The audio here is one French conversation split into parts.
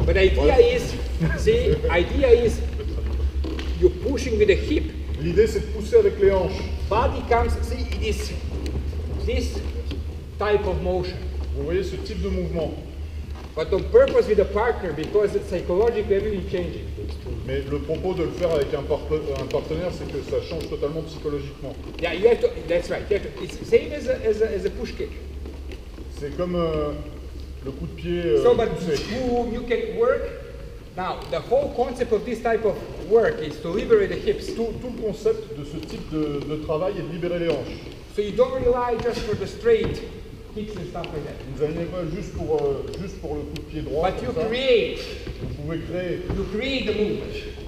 But the idea is, see, idea is you're pushing with the hip. L'idée c'est de pousser avec les hanches. Body comes, see, it is this type of motion. Vous voyez ce type de mouvement. But on purpose with a partner, because it's psychologically everything changing. Mais le propos de le faire avec un partenaire, c'est que ça change totalement psychologiquement. Yeah, you have to, that's right. You have to, it's the same as a push kick. C'est comme le coup de pied So, but poussé. you can work. Now, the whole concept of this type of work is to liberate the hips. Tout le concept de ce type de travail est de libérer les hanches. So you don't rely just for the straight kicks and stuff like that. Vous n'allez pas juste pour le coup de pied droit. But you comme ça. create. Vous pouvez créer The movement.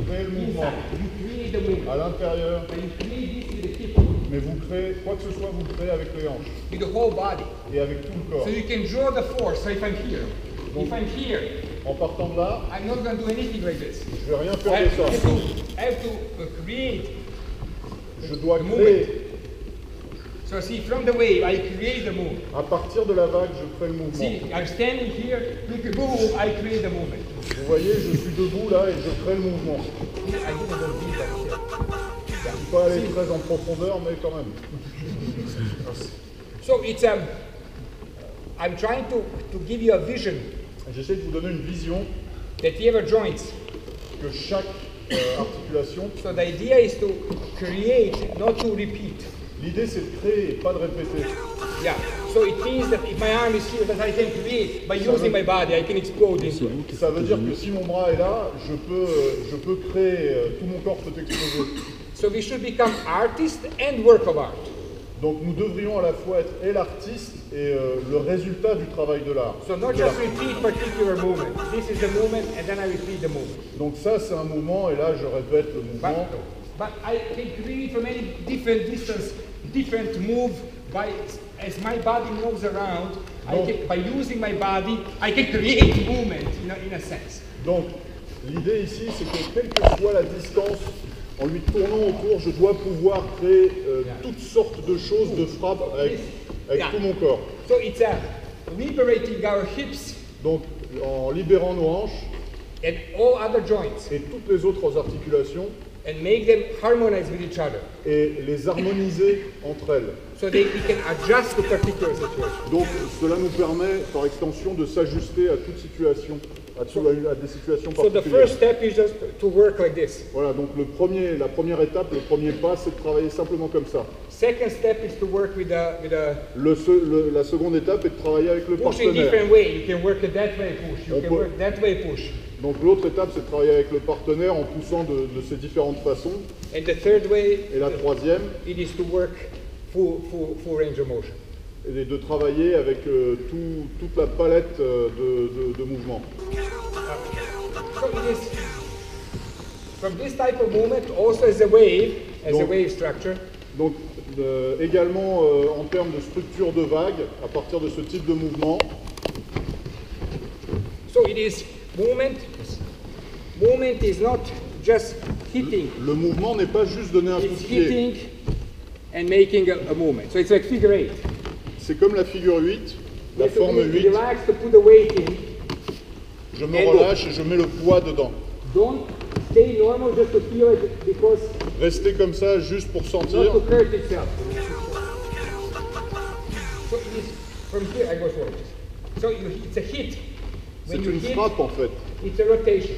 le mouvement Inside. You create the movement. à l'intérieur, And you create this with the hip, mais vous créez, quoi que ce soit, vous le créez avec les hanches with the whole body. et avec tout le corps. So you can draw the force. So if I'm here, En partant de là, I'm not going to do anything like this. je ne vais rien faire de ça. I have to create Je dois the créer. movement. So see, from the wave, I create the movement. À partir de la vague, je crée le mouvement. See, I'm standing here, you can move, I create the movement. Vous voyez, je suis debout là et je crée le mouvement. I didn't go deep like that. Je ne suis pas allé très en profondeur, mais quand même. So it's I'm trying to give you a vision J'essaie de vous donner une vision that you have a joints. que chaque articulation, So the idea is to create, not to repeat. l'idée c'est de créer et pas de répéter. Yeah. So it means that if my arm is here, that I can create by using my body, I can explode into it. Ça veut dire que si mon bras est là, je peux créer, tout mon corps peut exploser. So we should become artists and work of art. Donc nous devrions à la fois être et l'artiste et le résultat du travail de l'art. So not just repeat particular movement. This is the movement, and then I repeat the movement. Donc ça c'est un mouvement et là je répète le mouvement. But I can create from any different distance, different move as my body moves around. By using my body, I can create movement in a sense. Donc l'idée ici c'est que quelle que soit la distance, en lui tournant autour, je dois pouvoir créer toutes sortes de choses, de frappes avec tout mon corps. So it's liberating our hips. Donc en libérant nos hanches And all other joints, et toutes les autres articulations and make them harmonize with each other. et les harmoniser entre elles. So we can adjust to particular situations. Donc cela nous permet par extension de s'ajuster à toute situation, à des situations So the particulières. first step is just to work like this. Voilà, donc la première étape, le premier pas, c'est de travailler simplement comme ça. Second step is to work with a La seconde étape est de travailler avec le push in partenaire. different way. You can work it that way, push. You On can peut- work that way, push. Donc l'autre étape, c'est de travailler avec le partenaire en poussant de ces différentes façons. And the third way, Et la troisième, it is to work full range of motion. est de travailler avec toute la palette de mouvements. So it is from this type of movement, also as a wave structure. Donc également en termes de structure de vague, à partir de ce type de mouvement, So it is movement. Movement is not just hitting. le mouvement n'est pas juste donner un coup It's de pied. hitting and making a movement. So it's like figure 8. C'est comme la figure 8, You la have to forme be 8. relaxed to put the weight in. Je me And relâche et je mets le poids dedans. Don't stay normal just to feel it because Restez comme ça juste pour not sentir. to hurt itself. So it is from here I go forward. So it's a hit. C'est When you une hit, frappe en fait, it's a rotation.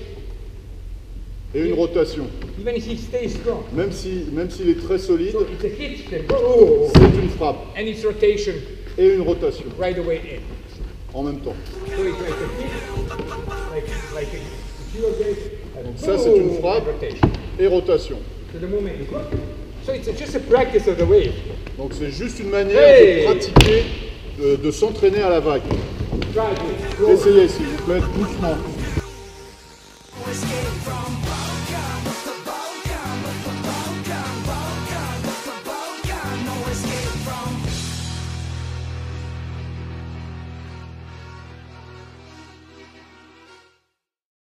et une rotation. Even if he stays strong. Même s'il est très solide, So it's a hit, then oh, c'est une frappe and it's rotation et une rotation right away in. en même temps. So it's like a hit, like a zero gauge, and Ça c'est une boom, frappe rotation. et rotation. So the movement is so it's just a practice of the wave. Donc c'est juste une manière Hey! de pratiquer, de s'entraîner à la vague. Try it. Essayez s'il vous plaît, doucement. Escape.